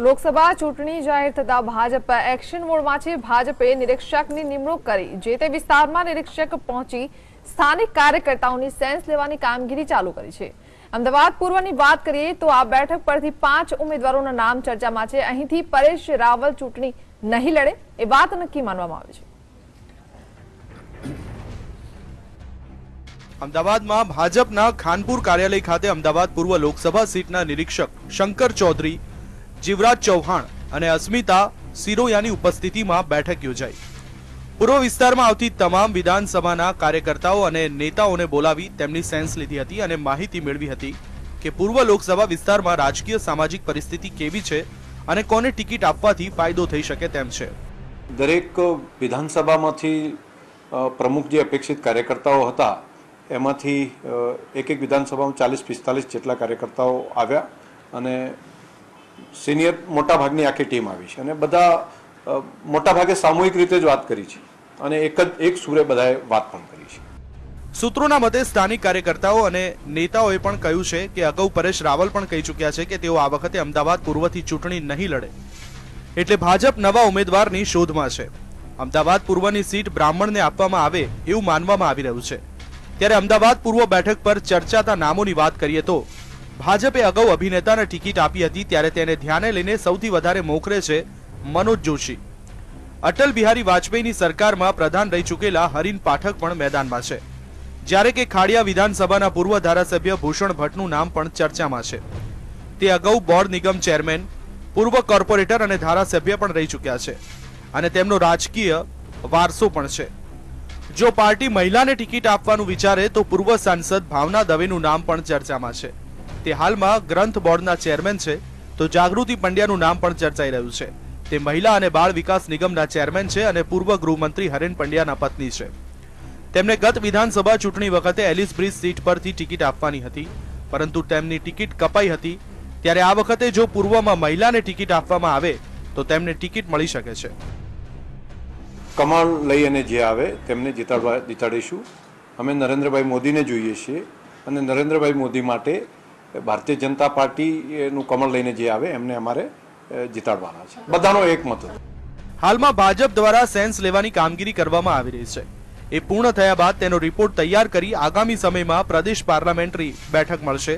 લોકસભા ચૂંટણી જાહેર થતા ભાજપ એક્શન મોડમાં છે। ભાજપે નિરીક્ષકની નિમણૂક કરી જે તે વિસ્તારમાં નિરીક્ષક પહોંચી સ્થાનિક કાર્યકર્તાઓની સેન્સ લેવાની કામગીરી ચાલુ કરી છે। અમદાવાદ પૂર્વની વાત કરીએ તો આ બેઠક પરથી 5 ઉમેદવારોના નામ ચર્ચામાં છે। અહીંથી પરેશ રાવલ ચૂંટણી નહીં લડે એ વાત નક્કી માનવામાં આવે છે। અમદાવાદમાં ભાજપના ખાનપુર કાર્યાલય ખાતે અમદાવાદ પૂર્વ લોકસભા સીટના નિરીક્ષક શંકર ચૌધરી, જીવરાજ ચૌહાણ અને અસ્મિતા સિરોયાની ઉપસ્થિતિમાં બેઠક યોજાઈ। પૂર્વ વિસ્તારમાં આવતી તમામ વિધાનસભાના કાર્યકર્તાઓ અને નેતાઓને બોલાવી તેમની સેન્સ લીધી હતી અને માહિતી મેળવી હતી કે પૂર્વ લોકસભા વિસ્તારમાં રાજકીય સામાજિક પરિસ્થિતિ કેવી છે અને કોને ટિકિટ આપવાથી ફાયદો થઈ શકે તેમ છે। દરેક વિધાનસભામાંથી પ્રમુખ જે અપેક્ષિત કાર્યકર્તાઓ હતા એમાંથી એક વિધાનસભામાં 40-45 જેટલા કાર્યકર્તાઓ આવ્યા અને સિનિયર મોટાભાગની આખી ટીમ આવી છે અને બધા મોટાભાગે સામૂહિક રીતે જ વાત કરી છે અને એક સૂરે બધાએ વાત પણ કરી છે। સૂત્રોના મતે સ્થાનિક કાર્યકર્તાઓ અને નેતાઓએ પણ કહ્યું છે કે અગાઉ પરેશ રાવલ પણ કહી ચૂક્યા છે કે તેઓ આ વખતે અમદાવાદ પૂર્વથી ચૂંટણી નહીં લડે, એટલે ભાજપ નવા ઉમેદવારની શોધમાં છે। અમદાવાદ પૂર્વની સીટ બ્રાહ્મણને આપવામાં આવે એવું માનવામાં આવી રહ્યું છે। ત્યારે અમદાવાદ પૂર્વ બેઠક પર ચર્ચાતા નામોની વાત કરીએ તો ભાજપે અગાઉ અભિનેતાને ટિકિટ આપી હતી ત્યારે તેને ધ્યાને લઈને સૌથી વધારે મોખરે છે મનોજ જોશી। અટલ બિહારી વાજપેયીની સરકારમાં પ્રધાન રહી ચૂકેલા હરીન પાઠક પણ મેદાનમાં છે, જ્યારે કે ખાડિયા વિધાનસભાના પૂર્વ ધારાસભ્ય ભૂષણ ભટ્ટનું નામ પણ ચર્ચામાં છે। તે અગાઉ બોર્ડ નિગમ ચેરમેન, પૂર્વ કોર્પોરેટર અને ધારાસભ્ય પણ રહી ચૂક્યા છે અને તેમનો રાજકીય વારસો પણ છે। જો પાર્ટી મહિલાને ટિકિટ આપવાનું વિચારે તો પૂર્વ સાંસદ ભાવના દવેનું નામ પણ ચર્ચામાં છે। તે હાલમાં ગ્રંથ બોર્ડના ચેરમેન છે તો જાગૃતિ પંડ્યાનું નામ પણ ચર્ચાઈ રહ્યું છે। તે મહિલા અને બાળ વિકાસ નિગમના ચેરમેન છે અને પૂર્વ ગૃહમંત્રી હરેન પંડ્યાના પત્ની છે। તેમને ગત વિધાનસભા ચૂંટણી વખતે એલિસ બ્રિજ સીટ પરથી ટિકિટ આપવાની હતી, પરંતુ તેમની ટિકિટ કપાઈ હતી। ત્યારે આ વખતે જો પૂર્વમાં મહિલાને ટિકિટ આપવામાં આવે તો તેમને ટિકિટ મળી શકે છે। કમળ લઈ અને જે આવે તેમને જીતાડીશું। અમે નરેન્દ્રભાઈ મોદીને જોઈએ છીએ અને નરેન્દ્રભાઈ મોદી માટે ભારતીય જનતા પાર્ટીનું કમળ લઈને જે આવે એમને અમારે જીતાડવાના છે। બધાનો એકમત હતો। હાલમાં ભાજપ દ્વારા સેન્સ લેવાની કામગીરી કરવામાં આવી રહી છે। એ પૂર્ણ થયા બાદ તેનો રિપોર્ટ તૈયાર કરી આગામી સમયમાં પ્રદેશ પાર્લામેન્ટરી બેઠક મળશે,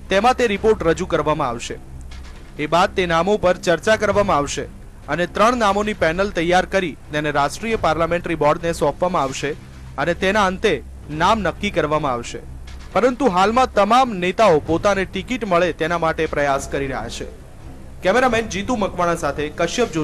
તેમાં તે રિપોર્ટ રજૂ કરવામાં આવશે। એ બાદ તે નામો પર ચર્ચા કરવામાં આવશે અને 3 નામોની પેનલ તૈયાર કરી તેને રાષ્ટ્રીય પાર્લામેન્ટરી બોર્ડને સોંપવામાં આવશે અને તેના અંતે નામ નક્કી કરવામાં આવશે। પરંતુ હાલમાં તમામ નેતાઓ પોતાને ટિકિટ મળે તેના માટે પ્રયાસ કરી રહ્યા છે। કેમેરામેન જીતુ મકવાણા સાથે કશ્યપ જોશી।